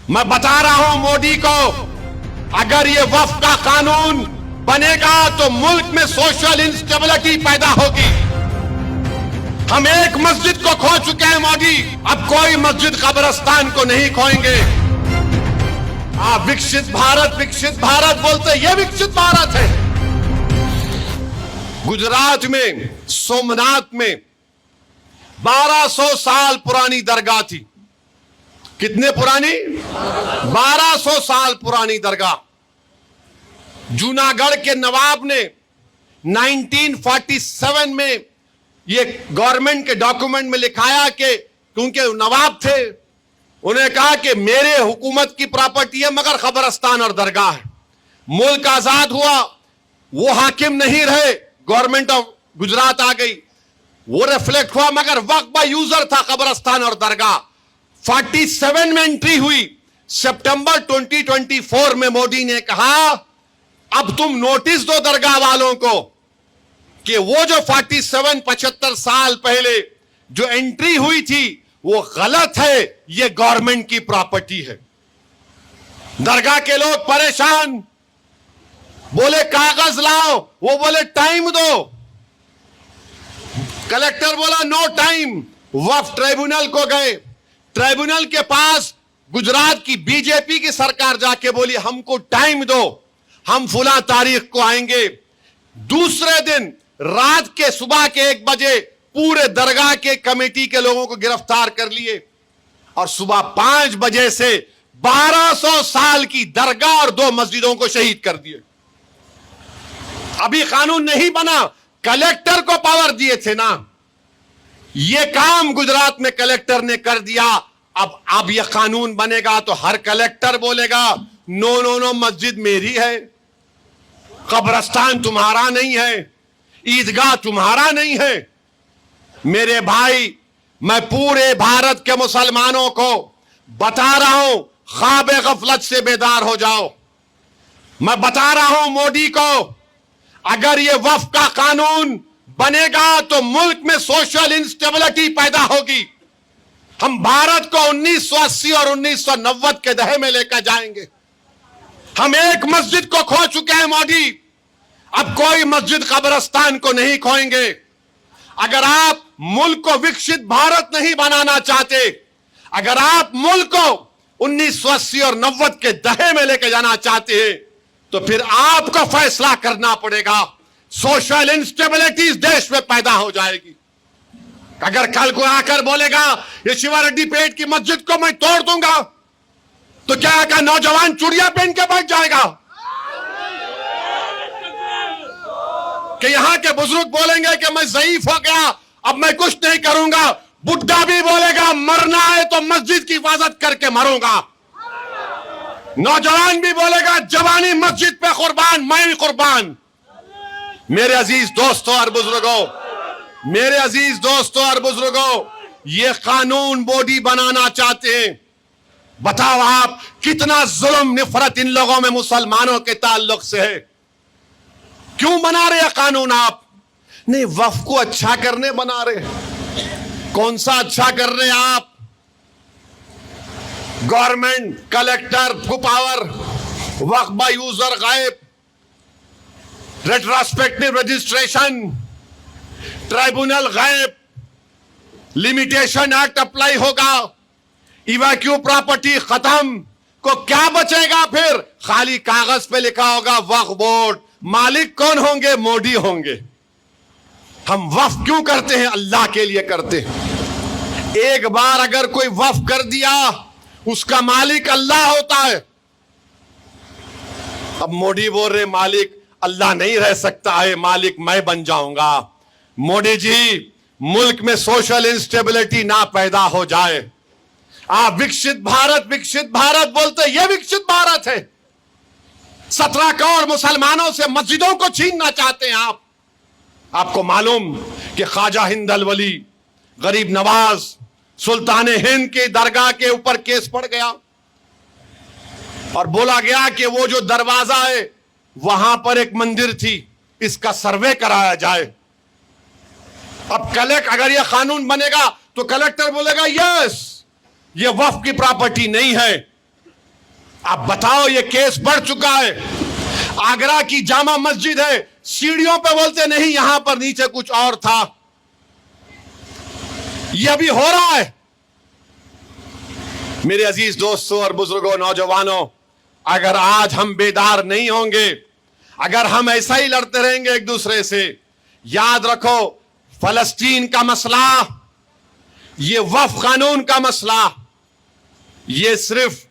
मैं बता रहा हूं मोदी को, अगर ये वक्फ का कानून बनेगा तो मुल्क में सोशल इंस्टेबिलिटी पैदा होगी। हम एक मस्जिद को खो चुके हैं मोदी, अब कोई मस्जिद कब्रिस्तान को नहीं खोएंगे। आप विकसित भारत बोलते, ये विकसित भारत है। गुजरात में सोमनाथ में 1200 साल पुरानी दरगाह थी। कितने पुरानी? 1200 साल पुरानी दरगाह। जूनागढ़ के नवाब ने 1947 में ये गवर्नमेंट के डॉक्यूमेंट में लिखाया कि क्योंकि नवाब थे, उन्हें कहा कि मेरे हुकूमत की प्रॉपर्टी है मगर कब्रिस्तान और दरगाह है। मुल्क आजाद हुआ, वो हाकिम नहीं रहे, गवर्नमेंट ऑफ गुजरात आ गई, वो रिफ्लेक्ट हुआ, मगर वक्फ बाय यूजर था कब्रिस्तान और दरगाह। 47 में एंट्री हुई। सितंबर 2024 में मोदी ने कहा अब तुम नोटिस दो दरगाह वालों को कि वो जो 75 साल पहले जो एंट्री हुई थी वो गलत है, ये गवर्नमेंट की प्रॉपर्टी है। दरगाह के लोग परेशान, बोले कागज लाओ, वो बोले टाइम दो। कलेक्टर बोला नो टाइम। वक्फ ट्राइब्यूनल को गए, ट्राइब्यूनल के पास गुजरात की बीजेपी की सरकार जाके बोली हमको टाइम दो, हम फुला तारीख को आएंगे। दूसरे दिन रात के सुबह के 1 बजे पूरे दरगाह के कमेटी के लोगों को गिरफ्तार कर लिए और सुबह 5 बजे से 1200 साल की दरगाह और 2 मस्जिदों को शहीद कर दिए। अभी कानून नहीं बना, कलेक्टर को पावर दिए थे ना, यह काम गुजरात में कलेक्टर ने कर दिया। अब यह कानून बनेगा तो हर कलेक्टर बोलेगा नो नो नो, मस्जिद मेरी है, कब्रिस्तान तुम्हारा नहीं है, ईदगाह तुम्हारा नहीं है। मेरे भाई, मैं पूरे भारत के मुसलमानों को बता रहा हूं, ख्वाब गफलत से बेदार हो जाओ। मैं बता रहा हूं मोदी को, अगर यह वक्फ का कानून बनेगा तो मुल्क में सोशल इंस्टेबिलिटी पैदा होगी। हम भारत को 1980 और 1990 के दहे में लेकर जाएंगे। हम एक मस्जिद को खो चुके हैं मोदी, अब कोई मस्जिद कब्रिस्तान को नहीं खोएंगे। अगर आप मुल्क को विकसित भारत नहीं बनाना चाहते, अगर आप मुल्क को 1980 और 90 के दहे में लेकर जाना चाहते हैं, तो फिर आपको फैसला करना पड़ेगा। सोशल इंस्टेबिलिटी इस देश में पैदा हो जाएगी। अगर कल को आकर बोलेगा ये शिवा रेड्डी पेट की मस्जिद को मैं तोड़ दूंगा, तो क्या का नौजवान चूड़ियां पहन के बैठ जाएगा? कि यहां के बुजुर्ग बोलेंगे कि मैं ज़ईफ हो गया, अब मैं कुछ नहीं करूंगा। बुढ़ा भी बोलेगा मरना है तो मस्जिद की हिफाजत करके मरूंगा। नौजवान भी बोलेगा जवानी मस्जिद पे कुर्बान, मैं भी कुर्बान। मेरे अजीज दोस्तों और बुजुर्गों, मेरे अजीज दोस्तों और बुजुर्गों, ये कानून मोदी बनाना चाहते हैं। बताओ आप कितना जुल्म निफरत इन लोगों में मुसलमानों के ताल्लुक से है। क्यों बना रहे कानून आप? नहीं, वक्फ को अच्छा करने बना रहे। कौन सा अच्छा कर रहे आप? गवर्नमेंट, कलेक्टर को पावर, वक्फ बाय यूजर गायब, रेट्रोस्पेक्टिव रजिस्ट्रेशन, ट्राइब्यूनल गायब, लिमिटेशन एक्ट अप्लाई होगा, इवैक्यू प्रॉपर्टी खत्म। को क्या बचेगा फिर? खाली कागज पे लिखा होगा वक्फ बोर्ड। मालिक कौन होंगे? मोदी होंगे। हम वक्फ क्यों करते हैं? अल्लाह के लिए करते हैं। एक बार अगर कोई वक्फ कर दिया, उसका मालिक अल्लाह होता है। अब मोदी बोल रहे मालिक अल्लाह नहीं रह सकता है, मालिक मैं बन जाऊंगा। मोदी जी, मुल्क में सोशल इंस्टेबिलिटी ना पैदा हो जाए। आप विकसित भारत बोलते, ये विकसित भारत है। 17 करोड़ मुसलमानों से मस्जिदों को छीनना चाहते हैं आप। आपको मालूम कि ख्वाजा हिंद अल वली, गरीब नवाज, सुल्तान हिंद के दरगाह के ऊपर केस पड़ गया और बोला गया कि वो जो दरवाजा है वहां पर एक मंदिर थी, इसका सर्वे कराया जाए। अब अगर यह कानून बनेगा तो कलेक्टर बोलेगा यस, ये वक्फ की प्रॉपर्टी नहीं है, अब बताओ, ये केस बढ़ चुका है। आगरा की जामा मस्जिद है, सीढ़ियों पे बोलते नहीं यहां पर नीचे कुछ और था। यह भी हो रहा है। मेरे अजीज दोस्तों और बुजुर्गों, नौजवानों, अगर आज हम बेदार नहीं होंगे, अगर हम ऐसा ही लड़ते रहेंगे एक दूसरे से, याद रखो फलस्तीन का मसला, ये वक्फ कानून का मसला, ये सिर्फ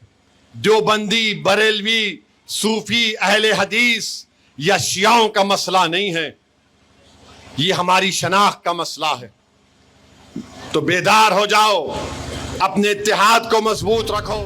देवबंदी, बरेलवी, सूफी, अहले हदीस या शियाओं का मसला नहीं है, ये हमारी शनाख्त का मसला है। तो बेदार हो जाओ, अपने इत्तेहाद को मजबूत रखो।